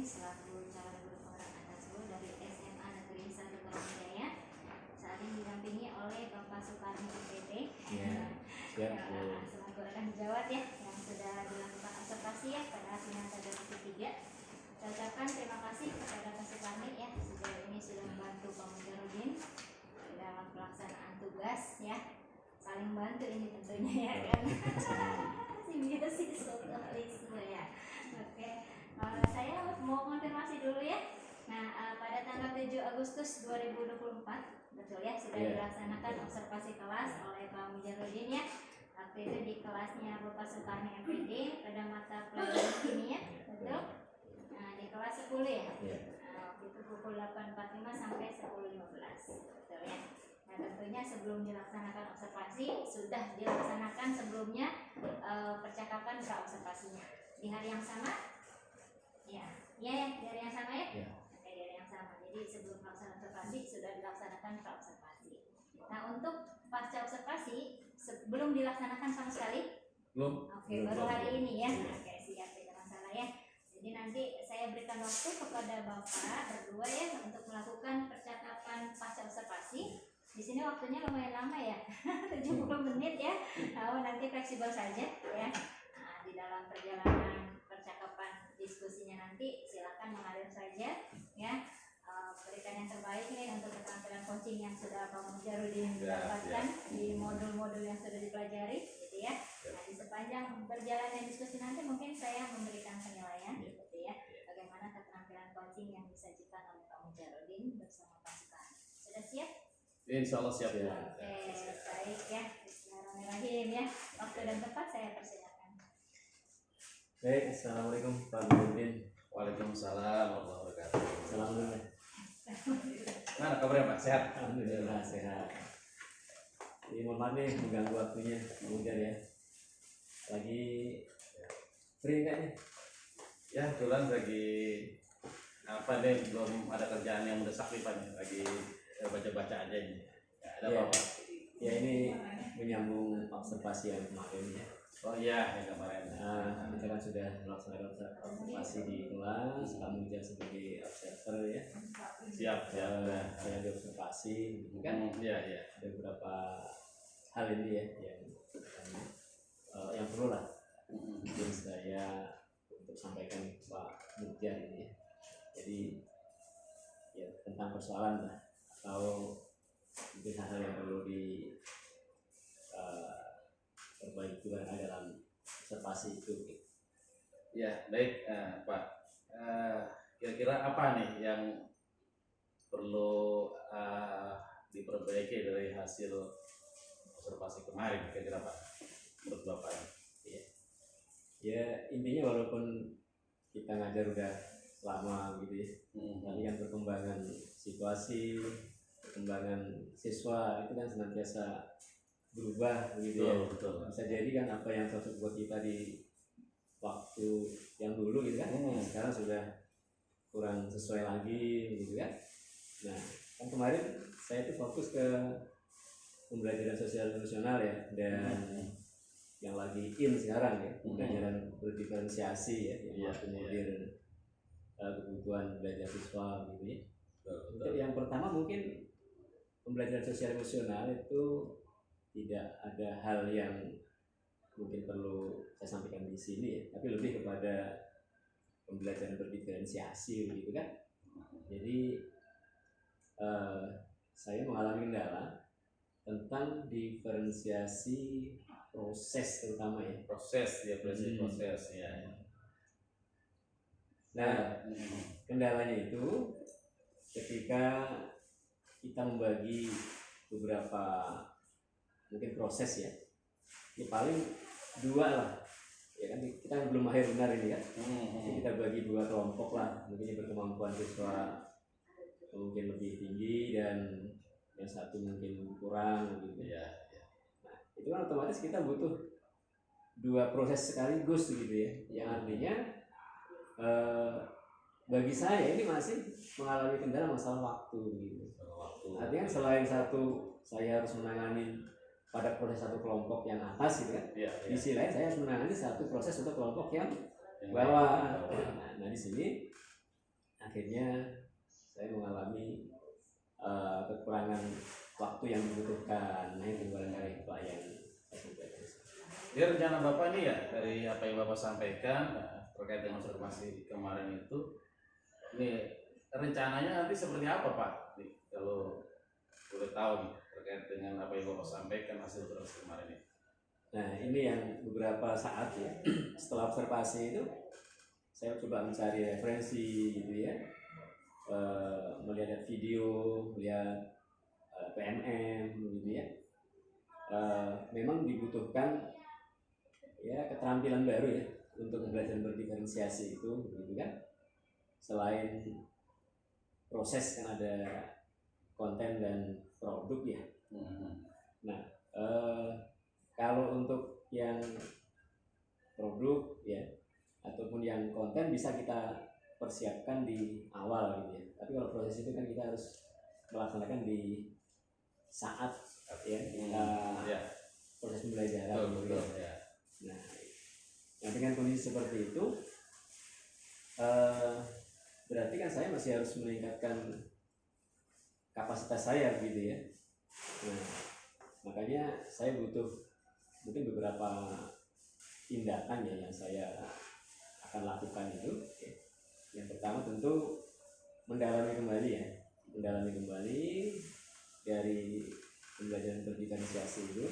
selaku calon guru penggerak anak seluruh dari SMA Negeri 1 Tarumanjaya. Saat ini didampingi oleh Bapak Soekarno MPD, selaku rekan sejawat ya, yang sudah dilakukan observasi ya pada hasilnya pada ketiga. Saya ucapkan terima kasih kepada Pak Soekarno ya, sejauh ini sudah membantu Pak Mujarudin dalam pelaksanaan tugas ya. Saling bantu ini tentunya ya kan. Simbiosis mutualisme ya. Oke. Saya mau konfirmasi dulu ya. Nah, pada tanggal 7 Agustus 2024, betul ya, sudah dilaksanakan observasi kelas oleh Pak Mujarudin ya. Waktu itu di kelasnya Bapak Soekarno MPD pada mata pelajaran kimia, betul? Nah, di kelas 10 ya. Waktu itu pukul 8.45 sampai 10.15, betul ya. Nah, tentunya sebelum dilaksanakan observasi sudah dilaksanakan sebelumnya percakapan pra-observasinya di hari yang sama. Ya, di hari yang sama ya? Oke, di hari yang sama. Jadi sebelum pelaksanaan observasi sudah dilaksanakan pra-observasi. Nah, untuk pasca observasi sebelum dilaksanakan sama sekali? Belum. Oke, baru hari ini ya. Oke, siap, tidak masalah ya. Jadi nanti saya berikan waktu kepada Bapak berdua ya untuk melakukan percakapan pasca observasi. Di sini waktunya lumayan lama ya, 70 menit ya. Nanti fleksibel saja ya. Nah, di dalam perjalanan percakapan diskusinya nanti silakan mengalir saja ya. Berikan yang terbaik nih untuk keterampilan coaching yang sudah Pak Mujarudin dapatkan di modul-modul yang sudah dipelajari gitu ya. Nah, di sepanjang berjalannya diskusi nanti mungkin saya memberikan penilaian gitu ya, bagaimana keterampilan coaching yang disajikan oleh Pak Mujarudin bersama Pak Soekarno. Sudah siap? Insya Allah siap ya. Oke, baik ya. Bismillahirrahmanirrahim ya. Waktu dan tempat saya persilakan. Baik, assalamualaikum Pak Mujarudin. Waalaikumsalam warahmatullahi wabarakatuh. Salam dulu. Mana kabarnya Pak? Sehat? Alhamdulillah sehat. Jadi mohon maaf nih mengganggu waktunya kemudian ya. Lagi free kayaknya? Ya, kebetulan lagi apa nih, belum ada kerjaan yang mendesak nih Pak, lagi baca-baca aja ini. Ya, ada apa? Ya ini menyambung observasi yang kemarin ya. Oh iya, yang kemarin. Nah, kita kan sudah melaksanakan observasi di kelas, kamu juga sebagai observer ya. Siap, siap. Saya di observasi, kan? Iya. Ada beberapa hal ini ya yang perlu lah mungkin saya untuk sampaikan Pak Mujar ini ya. Jadi ya tentang persoalan lah atau mungkin hal-hal yang perlu perbaiki juga dalam observasi itu. Ya, baik Pak. Kira-kira apa nih yang perlu diperbaiki dari hasil observasi kemarin, kira-kira Pak? Menurut Bapak? Ya intinya walaupun kita ngajar udah lama gitu ya, tapi kan perkembangan situasi, perkembangan siswa itu kan senantiasa berubah gitu ya. Betul. Bisa jadi kan apa yang cocok buat kita di waktu yang dulu gitu kan, sekarang sudah kurang sesuai lagi gitu kan. Nah kan kemarin saya itu fokus ke pembelajaran sosial emosional ya, dan yang lagi in sekarang ya, pembelajaran berdiferensiasi ya, yang kemudian kebutuhan belajar siswa gitu ya. Untuk yang pertama mungkin pembelajaran sosial emosional itu tidak ada hal yang mungkin perlu saya sampaikan di sini ya, tapi lebih kepada pembelajaran berdiferensiasi gitu kan. Jadi saya mengalami kendala tentang diferensiasi proses terutama ya. Proses ya. Nah, kendalanya itu ketika kita membagi beberapa mungkin proses ya, ini paling dua lah ya kan, kita belum mahir benar ini kan. Jadi kita bagi dua kelompok lah, mungkin berkemampuan siswa mungkin lebih tinggi dan yang satu mungkin kurang gitu ya. Nah itu kan otomatis kita butuh dua proses sekaligus gitu ya, yang artinya bagi saya ini masih mengalami kendala masalah waktu gitu. Artinya selain satu saya harus menangani pada proses satu kelompok yang atas gitu kan, di sisi lain saya harus menangani satu proses untuk kelompok yang bawah. Nah di sini akhirnya saya mengalami kekurangan waktu yang dibutuhkan. Nah itu barangkali Pak yang saya sampaikan. Jadi rencana Bapak ini ya dari apa yang Bapak sampaikan terkait dengan observasi kemarin itu, ini rencananya nanti seperti apa Pak? Nih, kalau boleh tahu nih terkait dengan apa yang Bapak sampaikan hasil observasi kemarin ini. Nah ini yang beberapa saat ya setelah observasi itu saya coba mencari referensi gitu ya, melihat video, melihat PNM gitu ya. Memang dibutuhkan ya keterampilan baru ya untuk belajar berdiferensiasi itu gitu kan. Selain proses kan ada konten dan produk ya. Nah kalau untuk yang produk ya ataupun yang konten bisa kita persiapkan di awal gitu ya. Tapi kalau proses itu kan kita harus melaksanakan di saat ya kita proses pembelajaran gitu ya. Nah, yang dengan kondisi seperti itu berarti kan saya masih harus meningkatkan kapasitas saya gitu ya. Nah, makanya saya butuh mungkin beberapa tindakan ya yang saya akan lakukan itu. Yang pertama tentu mendalami kembali dari pembelajaran berdiferensiasi itu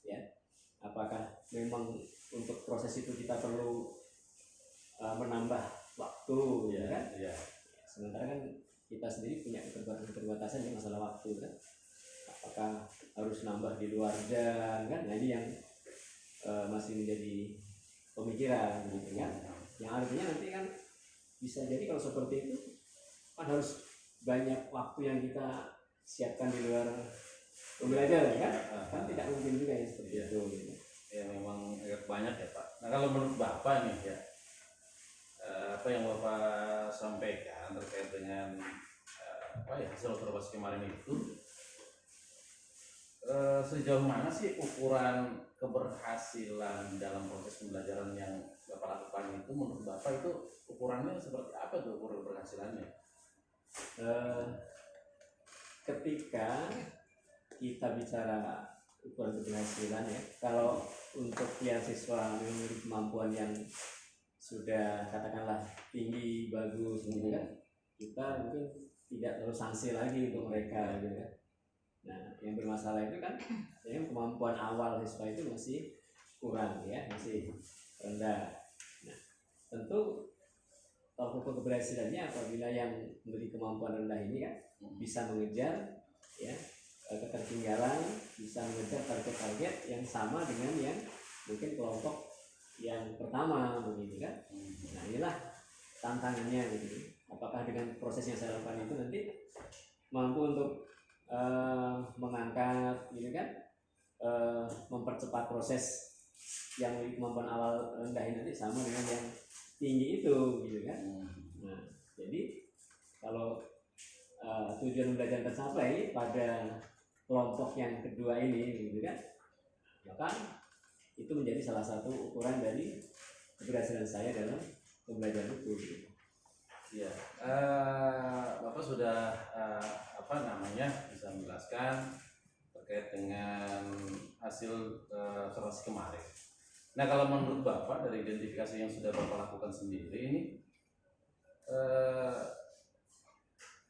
ya. Apakah memang untuk proses itu kita perlu menambah waktu ya kan? Sementara kan kita sendiri punya keterbatasan ya masalah waktu kan. Apakah harus nambah di luar jam kan? Nah ini yang masih menjadi pemikiran gitu kan. Yang artinya nanti kan bisa jadi kalau seperti itu kan harus banyak waktu yang kita siapkan di luar pembelajaran kan? Kan tidak mungkin juga ya seperti itu gitu. Ya memang agak banyak ya Pak. Nah kalau menurut Bapak nih ya, apa yang Bapak sampaikan terkait dengan hasil observasi kemarin itu, sejauh mana sih ukuran keberhasilan dalam proses pembelajaran yang Bapak lakukan itu, menurut Bapak itu ukurannya seperti apa tuh ukuran keberhasilannya? Ketika kita bicara ukuran keberhasilan ya, kalau untuk yang siswa memiliki kemampuan yang sudah katakanlah tinggi bagus gitu kan, kita mungkin tidak terlalu sanksi lagi untuk mereka gitu kan. Nah yang bermasalah itu kan yang kemampuan awal siswa itu masih kurang ya, masih rendah. Nah tentu kalau ukur keberhasilannya apabila yang memiliki kemampuan rendah ini kan bisa mengejar ya ketertinggalan, bisa mengejar target-target yang sama dengan yang mungkin kelompok yang pertama begitu kan. Nah inilah tantangannya gitu. Apakah dengan proses yang saya lakukan itu nanti mampu untuk mengangkat gitu kan, mempercepat proses yang memiliki kemampuan awal rendah ini nanti sama dengan yang tinggi itu gitu kan. Nah jadi kalau tujuan belajar tercapai pada kelompok yang kedua ini gitu kan, maka itu menjadi salah satu ukuran dari keberhasilan saya dalam pembelajaran itu gitu. Ya, Bapak sudah bisa menjelaskan terkait dengan hasil observasi kemarin. Nah kalau menurut Bapak dari identifikasi yang sudah Bapak lakukan sendiri ini,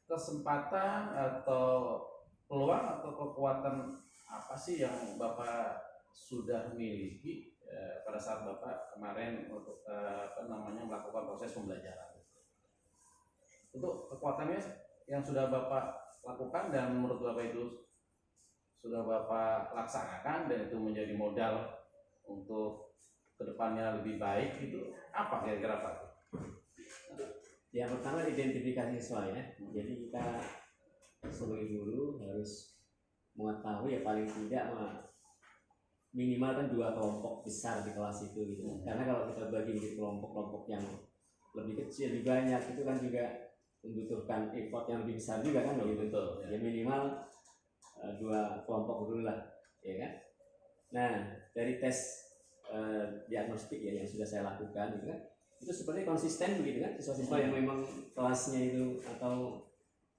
kesempatan atau peluang atau kekuatan apa sih yang Bapak sudah miliki pada saat Bapak kemarin untuk melakukan proses pembelajaran? Untuk kekuatannya yang sudah Bapak lakukan dan menurut Bapak itu sudah Bapak laksanakan dan itu menjadi modal untuk kedepannya lebih baik, itu apa kira-kira Pak? Yang pertama identifikasi siswa ya. Jadi kita sebagai guru harus mengetahui ya paling tidak minimal kan 2 kelompok besar di kelas itu gitu. Karena kalau kita bagi di kelompok-kelompok yang lebih kecil, lebih banyak itu kan juga membutuhkan effort yang lebih besar juga kan gitu. Betul, ya. Ya minimal 2 kelompok dulu lah ya kan. Nah dari tes diagnostik ya yang sudah saya lakukan gitu kan, itu seperti konsisten begitu kan, siswa-siswa yang memang kelasnya itu atau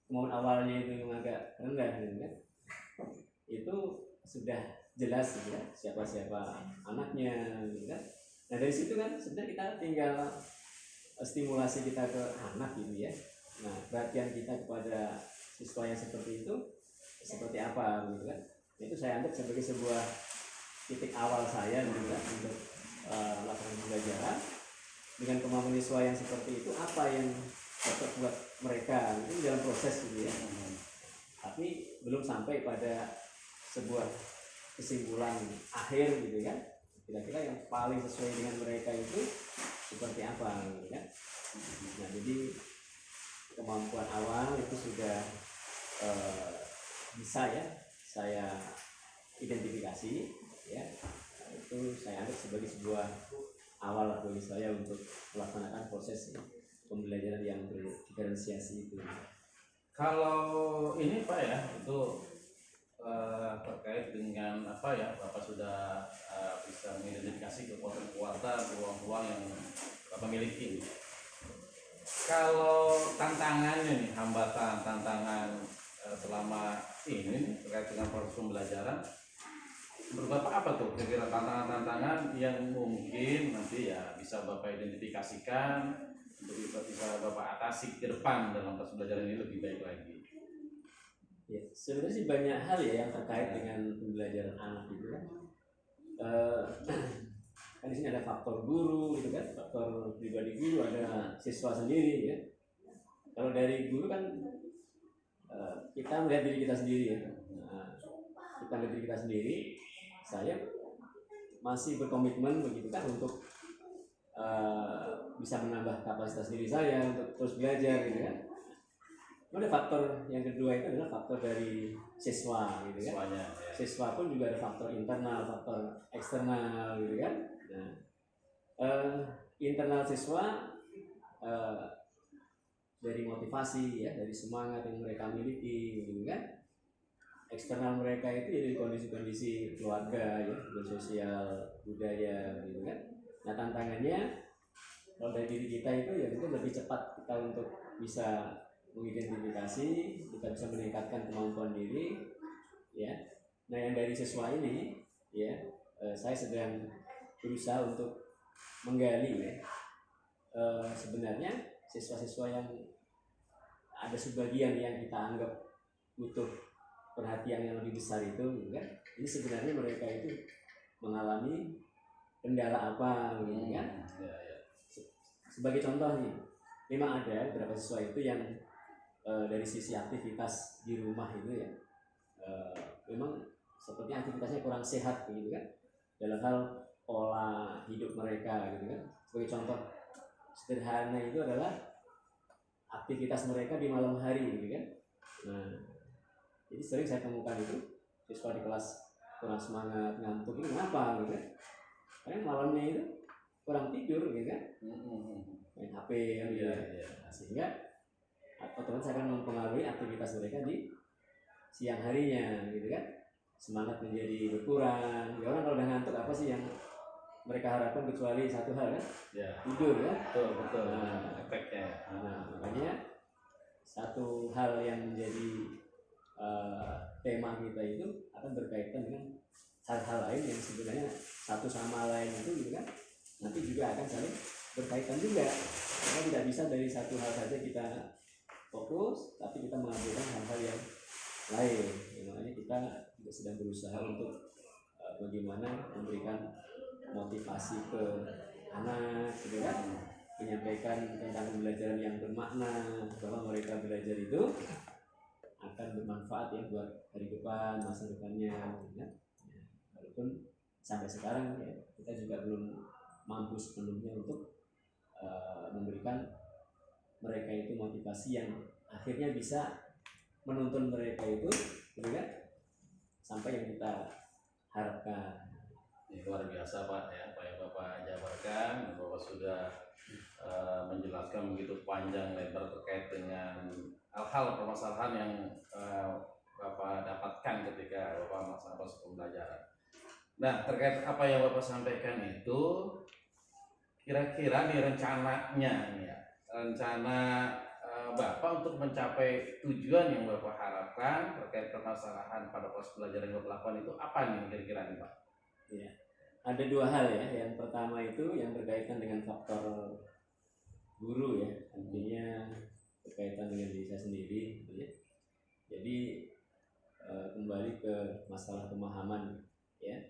kemauan awalnya itu yang agak rendah gitu kan, itu sudah jelas gitu kan siapa-siapa anaknya gitu kan. Nah dari situ kan sebenarnya kita tinggal stimulasi kita ke anak gitu ya. Nah perhatian kita kepada siswa yang seperti itu seperti apa gitu kan. Itu saya anggap sebagai sebuah titik awal saya gitu kan untuk melakukan pembelajaran. Dengan kemampuan siswa yang seperti itu apa yang cocok buat mereka itu dalam proses gitu ya. Tapi belum sampai pada sebuah kesimpulan akhir gitu kan. Kira-kira yang paling sesuai dengan mereka itu seperti apa gitu kan. Nah jadi kemampuan awal itu sudah bisa ya saya identifikasi ya. Nah, itu saya anggap sebagai sebuah awal bagi saya untuk melaksanakan proses pembelajaran yang berdiferensiasi itu. Kalau ini Pak ya, itu terkait dengan apa ya, Bapak sudah bisa mengidentifikasi kekuatan-kekuatan, peluang-peluang yang Bapak miliki. Kalau tantangannya nih, hambatan, tantangan selama ini terkait dengan proses pembelajaran, menurut Bapak apa tuh kira-kira tantangan-tantangan yang mungkin nanti ya bisa Bapak identifikasikan untuk bisa Bapak atasi ke depan dalam proses belajar ini lebih baik lagi? Ya, sebenarnya sih banyak hal ya yang terkait dengan pembelajaran anak itu kan. Kan di sini ada faktor guru gitu kan, faktor pribadi guru, ada siswa sendiri ya. Kalau dari guru kan kita melihat diri kita sendiri ya. Nah, kita melihat diri kita sendiri, saya masih berkomitmen begitu kan untuk bisa menambah kapasitas diri saya untuk terus belajar gitu kan. Ada faktor yang kedua itu adalah faktor dari siswa gitu kan. Siswanya, ya. Siswa pun juga ada faktor internal, faktor eksternal gitu kan. Nah, internal siswa dari motivasi ya, dari semangat yang mereka miliki gitu kan. Eksternal mereka itu dari kondisi-kondisi keluarga ya, sosial, budaya gitu kan. Nah tantangannya kalau dari diri kita itu ya mungkin lebih cepat kita untuk bisa mengidentifikasi, kita bisa meningkatkan kemampuan diri ya. Nah yang dari siswa ini ya saya sedang berusaha untuk menggali ya sebenarnya siswa-siswa yang ada sebagian yang kita anggap butuh perhatian yang lebih besar itu gitu kan. Ini sebenarnya mereka itu mengalami kendala apa gitu kan. Sebagai contoh nih, memang ada beberapa siswa itu yang dari sisi aktivitas di rumah itu ya memang seperti aktivitasnya kurang sehat gitu kan dalam hal pola hidup mereka gitu kan. Sebagai contoh sederhana itu adalah aktivitas mereka di malam hari gitu kan. Nah jadi sering saya temukan itu siswa di kelas kurang semangat, ngantuk itu kenapa gitu kan. Karena malamnya itu kurang tidur gitu kan, main HP kan gitu. Sehingga otomatis akan mempengaruhi aktivitas mereka di siang harinya gitu kan. Semangat menjadi berkurang. Ya orang kalau udah ngantuk apa sih yang mereka harapkan kecuali satu hal kan? Ya. Tidur kan? Betul. Nah, efeknya. Nah, makanya satu hal yang menjadi tema kita itu akan berkaitan dengan hal-hal lain yang sebenarnya satu sama lain itu gitu kan. Nanti juga akan saling berkaitan juga. Kita tidak bisa dari satu hal saja kita fokus, tapi kita mengambilkan hal-hal yang lain. Makanya kita juga sedang berusaha untuk bagaimana memberikan motivasi ke anak, gitu kan, menyampaikan tentang pembelajaran yang bermakna bahwa mereka belajar itu akan bermanfaat ya buat hari depan, masa depannya, gitu kan. Walaupun sampai sekarang ya kita juga belum mampu sepenuhnya untuk memberikan mereka itu motivasi yang akhirnya bisa menuntun mereka itu gitu kan sampai yang kita harapkan. Ini luar biasa Pak ya, apa yang Bapak jabarkan. Bapak sudah menjelaskan begitu panjang lebar terkait dengan hal-hal permasalahan yang Bapak dapatkan ketika Bapak melaksanakan proses pembelajaran. Nah terkait apa yang Bapak sampaikan itu, kira-kira nih rencananya nih ya, rencana Bapak untuk mencapai tujuan yang Bapak harapkan terkait permasalahan pada proses pelajaran yang Bapak lakukan itu apa nih kira-kira nih Pak? Ya. Ada dua hal ya. Yang pertama itu yang berkaitan dengan faktor guru ya, artinya berkaitan dengan diri saya sendiri gitu ya. Jadi kembali ke masalah pemahaman ya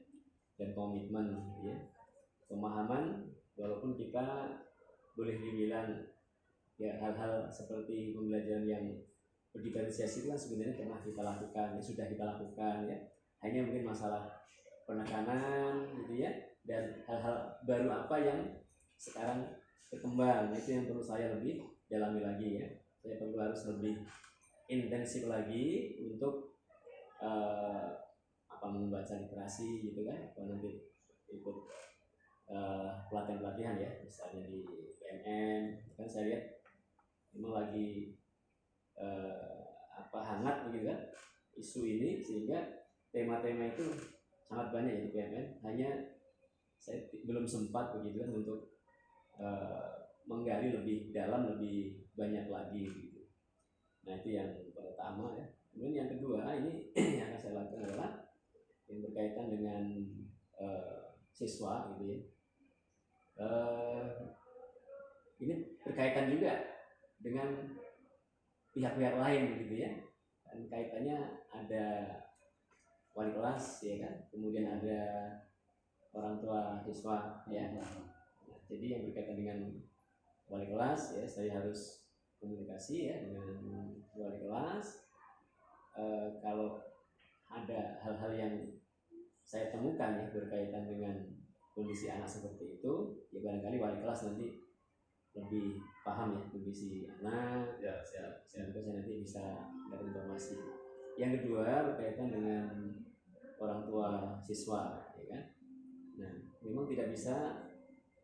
dan komitmen gitu ya. Pemahaman, walaupun kita boleh dibilang ya hal-hal seperti pembelajaran yang berdiferensiasi itu kan sebenarnya pernah kita lakukan, ya, sudah kita lakukan ya. Hanya mungkin masalah penekanan gitu ya, dan hal-hal baru apa yang sekarang berkembang, itu yang perlu saya lebih dalami lagi ya. Saya perlu harus lebih intensif lagi untuk membaca literasi gitu kan, atau nanti ikut pelatihan-pelatihan ya, misalnya di PNN kan saya lihat memang lagi hangat begitu kan isu ini, sehingga tema-tema itu sangat banyak ya di PNN. Hanya saya belum sempat begitu kan untuk menggali lebih dalam, lebih banyak lagi gitu. Nah itu yang pertama ya. Kemudian yang kedua ini yang akan saya lakukan adalah yang berkaitan dengan siswa gitu ya. Ini berkaitan juga dengan pihak-pihak lain gitu ya. Dan kaitannya ada wali kelas ya kan, kemudian ada orang tua siswa ya. Nah, jadi yang berkaitan dengan wali kelas ya, saya harus komunikasi ya dengan wali kelas. Kalau ada hal-hal yang saya temukan ya berkaitan dengan kondisi anak seperti itu, ya barangkali wali kelas nanti lebih paham ya kondisi anak ya, sehingga saya nanti bisa dapat informasi. Yang kedua berkaitan dengan orang tua siswa ya kan. Nah memang tidak bisa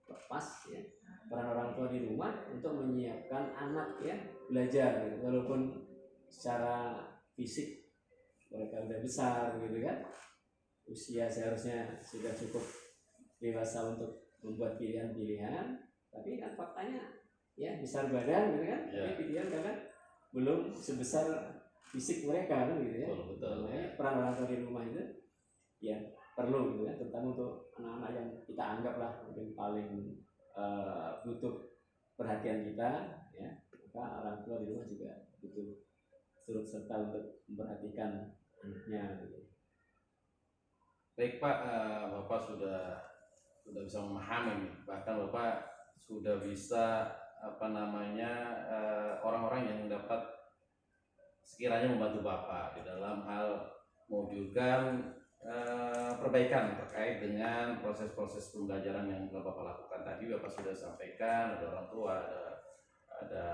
lepas ya peran orang tua di rumah untuk menyiapkan anak ya belajar gitu. Walaupun secara fisik mereka udah besar gitu kan, usia seharusnya sudah cukup dewasa untuk membuat pilihan-pilihan, tapi kan faktanya ya besar badan gitu kan, tapi pilihan karena belum sebesar fisik mereka kan gitu ya. Betul. Makanya peran orang tua di rumah itu ya perlu gitu kan, terutama untuk anak-anak yang kita anggap lah mungkin paling butuh perhatian kita ya. Maka orang tua di rumah juga butuh turut serta untuk memperhatikan anaknya gitu. Baik Pak, Bapak sudah bisa memahami nih, bahkan Bapak sudah bisa orang-orang yang dapat sekiranya membantu Bapak di dalam hal mewujudkan perbaikan terkait dengan proses-proses pembelajaran yang telah Bapak lakukan tadi. Bapak sudah sampaikan ada orang tua, ada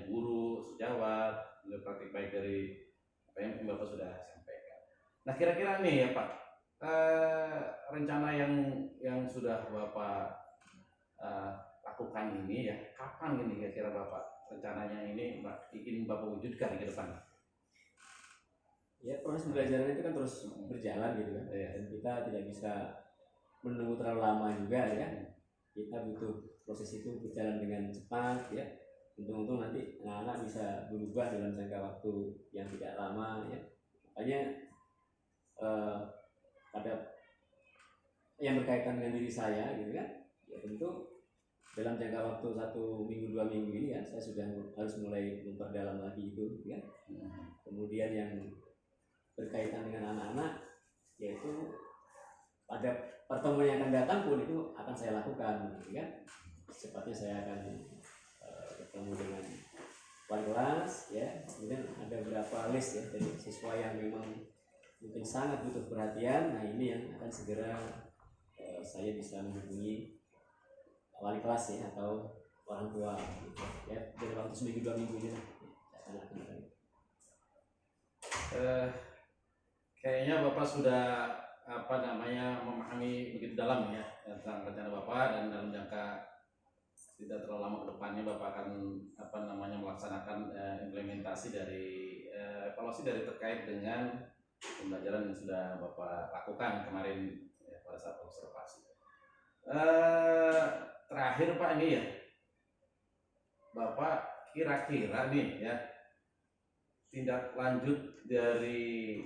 guru, sejawat, praktik baik dari apa yang Bapak sudah sampaikan. Nah kira-kira nih ya Pak, rencana yang sudah Bapak lakukan ini ya, kapan ini kira-kira Bapak rencananya ini ingin Bapak wujudkan ke depan? Ya proses pembelajaran itu kan terus berjalan gitu kan, dan kita tidak bisa menunggu terlalu lama juga ya. Kita butuh proses itu berjalan dengan cepat ya. Untung-untung nanti anak-anak bisa berubah dalam jangka waktu yang tidak lama ya. Makanya pada yang berkaitan dengan diri saya gitu kan, ya tentu dalam jangka waktu 1 minggu 2 minggu ini ya saya sudah harus mulai memperdalam lagi itu ya. Kemudian yang berkaitan dengan anak-anak, yaitu pada pertemuan yang akan datang pun itu akan saya lakukan gitu kan. Secepatnya saya akan bertemu dengan wali kelas ya, kemudian ada beberapa list ya dari siswa yang memang mungkin sangat butuh perhatian. Nah ini yang akan segera saya bisa menghubungi wali kelas ya atau orang tua gitu ya, dari waktu 1 minggu 2 minggu ini saya akan lakukan. Kayaknya Bapak sudah memahami begitu dalam ya tentang rencana Bapak, dan dalam jangka tidak terlalu lama ke depannya Bapak akan melaksanakan implementasi dari evaluasi dari terkait dengan pembelajaran yang sudah Bapak lakukan kemarin ya, pada saat observasi. Terakhir Pak ini ya, Bapak kira-kira nih ya tindak lanjut dari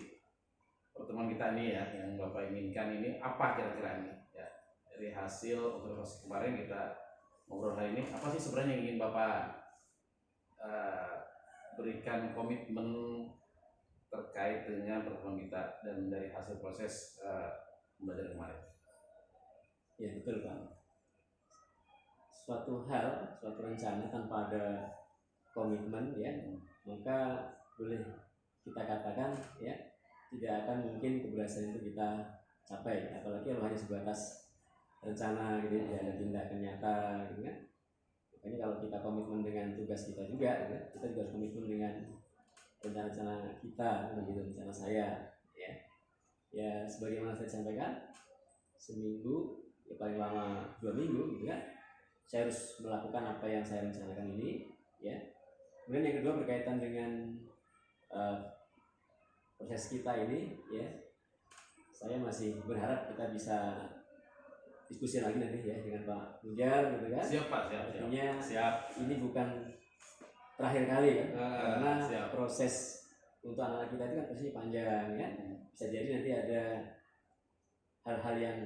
pertemuan kita ini ya yang Bapak inginkan ini apa kira-kira ini ya, dari hasil observasi kemarin kita ngobrol hari ini, apa sih sebenarnya yang ingin Bapak berikan komitmen terkait dengan pertemuan kita dan dari hasil proses pembelajaran kemarin? Ya betul Pak. Suatu rencana tanpa ada komitmen ya, maka boleh kita katakan ya tidak akan mungkin keberhasilan itu kita capai, apalagi kalau hanya sebatas rencana gitu, tidak ada tindakan nyata gitu kan. Makanya kalau kita komitmen dengan tugas kita juga ya, kita juga harus komitmen dengan rencana-rencana kita, begitu rencana saya ya. Ya sebagaimana saya sampaikan, seminggu ya paling lama 2 minggu gitu kan, saya harus melakukan apa yang saya rencanakan ini ya. Kemudian yang kedua berkaitan dengan proses kita ini ya, saya masih berharap kita bisa diskusi lagi nanti ya dengan Pak Mujar gitu kan. Siap Pak, siap. Artinya Siap. ini bukan terakhir kali ya, karena siap. proses untuk anak-anak kita itu kan pasti panjang ya. Bisa jadi nanti ada hal-hal yang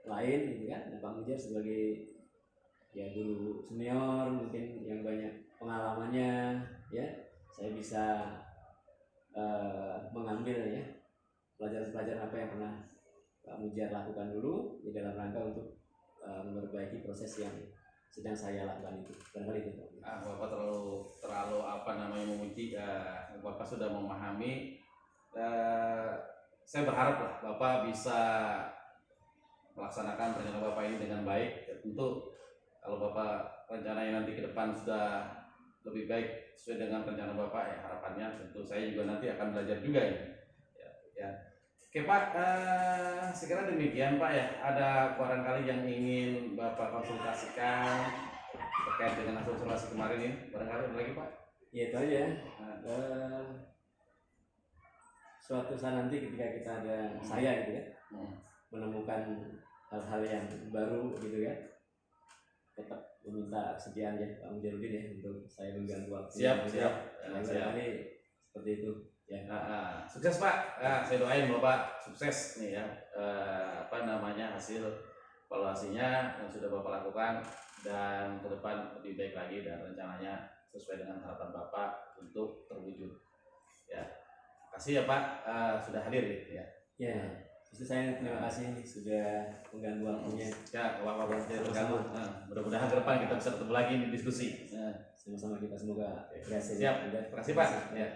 lain gitu kan. Dan Pak Mujar sebagai ya guru senior mungkin yang banyak pengalamannya ya, saya bisa mengambil ya pelajaran-pelajaran apa yang pernah Pak Mujar lakukan dulu di dalam rangka untuk memperbaiki proses yang sedang saya lakukan itu. Barangkali itu. Bapak terlalu apa namanya memuji, Bapak sudah memahami. Saya berharap lah Bapak bisa melaksanakan rencana Bapak ini dengan baik. Ya, tentu kalau Bapak rencananya nanti ke depan sudah lebih baik sesuai dengan rencana Bapak ya, harapannya tentu saya juga nanti akan belajar juga ini. Ya. Oke Pak, sekira demikian Pak ya. Ada barangkali yang ingin Bapak konsultasikan terkait dengan hasil observasi kemarin ini, barangkali ada lagi Pak? Ya itu aja. Suatu saat nanti ketika kita ada saya gitu ya, menemukan hal-hal yang baru gitu ya, tetap meminta kesediaan ya Pak Mujarudin ya untuk saya mengganggu waktu. Siap. Barangkali seperti itu ya. Sukses Pak. Saya doain Bapak sukses nih ya. Hasil evaluasinya yang sudah Bapak lakukan dan ke depan lebih baik lagi dan rencananya sesuai dengan harapan Bapak untuk terwujud. Ya. Kasih ya Pak sudah hadir ya. Ya. Justru saya terima kasih sudah mengganggu waktunya. Ya, Bapak terganggu. Mudah-mudahan ke depan kita bisa ketemu lagi di diskusi. Sama-sama kita semoga berhasil. Siap. Terima kasih Pak. Ya.